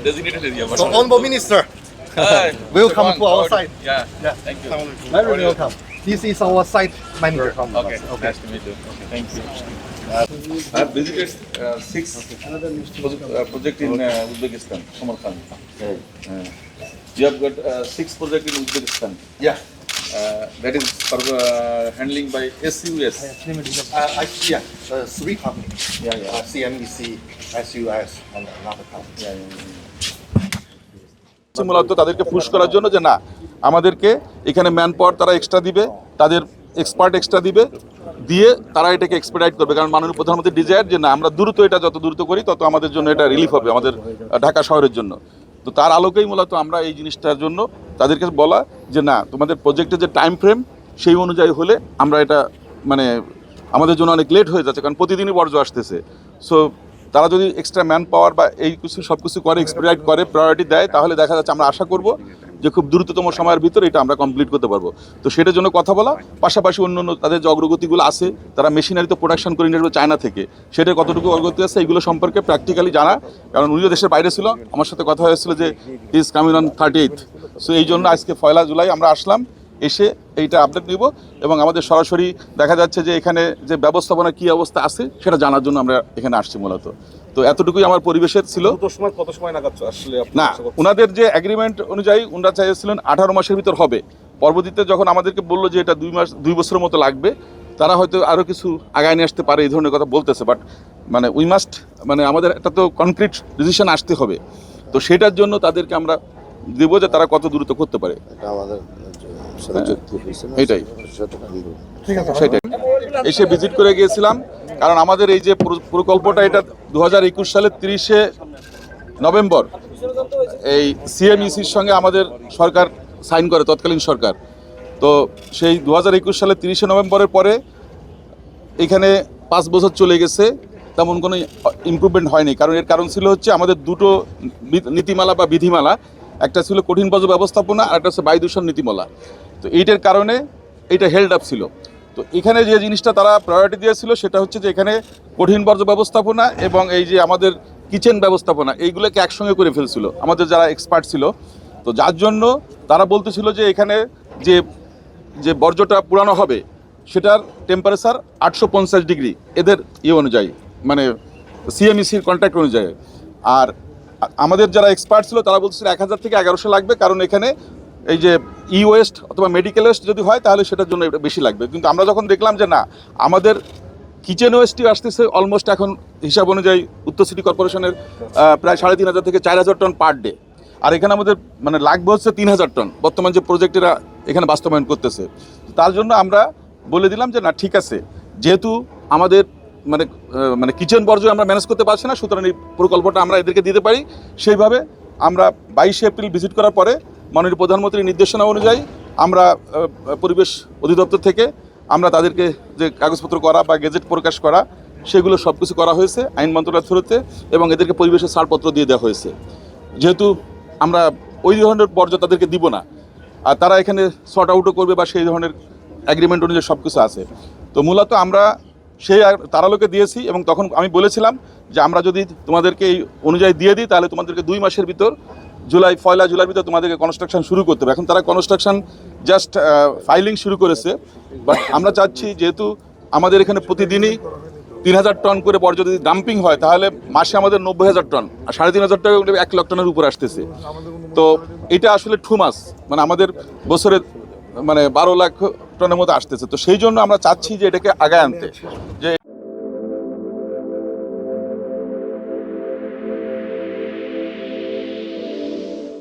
Designated area. So, Honorable Minister, welcome to our site. Yeah. Thank you. Very welcome. This is our site manager. Okay. Nice to meet you. Thank you. I have visited six projects in Uzbekistan, Samarkand. You have got six projects in Uzbekistan. Yeah. That is for handling by SUS. Three companies. CMEC, SUS, and another company. মূলত তাদেরকে push করার জন্য যে না আমাদেরকে এখানে man power তারা extra দিবে, তাদের এক্সপার্ট এক্সট্রা দিবে, দিয়ে তারা এটাকে এক্সপেডাইট করবে। কারণ মাননীয় প্রধানমন্ত্রী ডিজায়ার যে না আমরা দ্রুত এটা যত দ্রুত করি তত আমাদের জন্য এটা রিলিফ হবে আমাদের ঢাকা শহরের জন্য। তো তার আলোকেই মূলত আমরা এই জিনিসটার জন্য তাদেরকে বলা যে না তোমাদের প্রজেক্টের যে টাইম ফ্রেম সেই অনুযায়ী হলে আমরা এটা মানে আমাদের জন্য অনেক লেট হয়ে যাচ্ছে, কারণ প্রতিদিনই বর্জ্য আসতেছে। সো তারা যদি এক্সট্রা ম্যান পাওয়ার বা এই কিছু সব কিছু করে এক্সপেডিট করে প্রায়োরিটি দেয় তাহলে দেখা যাচ্ছে আমরা আশা করব যে খুব দ্রুততম সময়ের ভিতরে এটা আমরা কমপ্লিট করতে পারবো। তো সেটার জন্য কথা বলা, পাশাপাশি অন্য তাদের যে অগ্রগতিগুলো আছে তারা মেশিনারি তো প্রোডাকশন করে নিয়ে আসবে চায়না থেকে, সেটা কতটুকু অগ্রগতি আছে এইগুলো সম্পর্কে প্র্যাকটিক্যালি জানা। কারণ উনিও দেশের বাইরে ছিল, আমার সাথে কথা হয়েছিল যে ইজ কামিং অন 38। সো এই জন্য আজকে 1 জুলাই আমরা আসলাম, এসে এইটা আপডেট নিব এবং আমাদের সরাসরি দেখা যাচ্ছে যে এখানে যে ব্যবস্থাপনা কী অবস্থা আছে সেটা জানার জন্য আমরা এখানে আসছি মূলত। তো এতটুকুই আমার পরিবেশের ছিল। কত সময় নাগাদ আসলে না, ওনাদের যে এগ্রিমেন্ট অনুযায়ী ওনারা চাইছিলেন 18 মাসের ভিতর হবে। পরবর্তীতে যখন আমাদেরকে বললো যে এটা 2 বছরের মতো লাগবে, তারা হয়তো আরও কিছু আগায় নিয়ে আসতে পারে এই ধরনের কথা বলতেছে। বাট মানে উই মাস্ট মানে আমাদের একটা তো কনক্রিট ডিসিশন আসতে হবে। তো সেটার জন্য তাদেরকে আমরা দেবো যে তারা কত দ্রুত করতে পারে, এটাই সেটাই এসে ভিজিট করে গিয়েছিলাম। কারণ আমাদের এই যে প্রকল্পটা এটা 2021 সালের 30 নভেম্বর এই সিএমইসির সঙ্গে আমাদের সরকার সাইন করে, তৎকালীন সরকার। তো সেই 2021 সালের 30 নভেম্বরের পরে এখানে 5 বছর চলে গেছে, তেমন কোনো ইমপ্রুভমেন্ট হয়নি। কারণ এর কারণ ছিল হচ্ছে আমাদের দুটো নীতিমালা বা বিধিমালা, একটা ছিল কঠিন বর্জ্য ব্যবস্থাপনা আর একটা হচ্ছে বায়ু দূষণ নীতিমালা। তো এইটার কারণে এইটা হেল্ড আপ ছিল। তো এখানে যে জিনিসটা তারা প্রায়োরিটি দিয়েছিল সেটা হচ্ছে যে এখানে কঠিন বর্জ্য ব্যবস্থাপনা এবং এই যে আমাদের কিচেন ব্যবস্থাপনা এইগুলোকে একসঙ্গে করে ফেলছিল আমাদের যারা এক্সপার্ট ছিল। তো যার জন্য তারা বলতেছিল যে এখানে যে যে বর্জ্যটা পুরানো হবে সেটার টেম্পারেচার 850 ডিগ্রি এদের অনুযায়ী, মানে সিএমইসির কন্ট্রাক্ট অনুযায়ী। আর আমাদের যারা এক্সপার্ট ছিল তারা বলছিল 1000 থেকে 1100 লাগবে, কারণ এখানে এই যে ওয়েস্ট অথবা মেডিকেল ওয়েস্ট যদি হয় তাহলে সেটার জন্য এটা বেশি লাগবে। কিন্তু আমরা যখন দেখলাম যে না আমাদের কিচেন ওয়েস্টই আসতেছে অলমোস্ট এখন হিসাব অনুযায়ী উত্তর সিটি কর্পোরেশনের প্রায় 3500 থেকে 4000 টন পার ডে, আর এখানে আমাদের মানে লাগবে হচ্ছে 3000 টন বর্তমান যে প্রজেক্টেরা এখানে বাস্তবায়ন করতেছে। তার জন্য আমরা বলে দিলাম যে না ঠিক আছে, যেহেতু আমাদের মানে কিচেন বর্জ্য আমরা ম্যানেজ করতে পারছি না, সুতরাং এই প্রকল্পটা আমরা এদেরকে দিতে পারি। সেইভাবে আমরা 22 এপ্রিল ভিজিট করার পরে মাননীয় প্রধানমন্ত্রীর নির্দেশনা অনুযায়ী আমরা পরিবেশ অধিদপ্তর থেকে আমরা তাদেরকে যে কাগজপত্র করা বা গেজেট প্রকাশ করা সেগুলো সব কিছু করা হয়েছে আইন মন্ত্রণালয়ের থ্রুতে, এবং এদেরকে পরিবেশের ছাড়পত্র দিয়ে দেওয়া হয়েছে। যেহেতু আমরা ওই ধরনের বর্জ্য তাদেরকে দিব না, আর তারা এখানে শর্ট আউটও করবে বা সেই ধরনের অ্যাগ্রিমেন্ট অনুযায়ী সব কিছু আছে। তো মূলত আমরা সেই তারালোকে দিয়েছি, এবং তখন আমি বলেছিলাম যে আমরা যদি তোমাদেরকে এই অনুযায়ী দিয়ে দিই তাহলে তোমাদেরকে 2 মাসের ভিতর 1 জুলাইয়ের ভিতর তোমাদেরকে কনস্ট্রাকশন শুরু করতে হবে। এখন তারা কনস্ট্রাকশন জাস্ট ফাইলিং শুরু করেছে। বাট আমরা চাচ্ছি যেহেতু আমাদের এখানে প্রতিদিনই 3000 টন করে বর্জ্য যদি ডাম্পিং হয় তাহলে মাসে আমাদের 90000 টন, আর 3500 টাকা 1 লাখ টনের উপর আসতেছে। তো এটা আসলে টু মাস, মানে আমাদের বছরে মানে 12 লাখ টনের মতো আসতেছে। তো সেই জন্য আমরা চাচ্ছি যে এটাকে আগায় আনতে, যে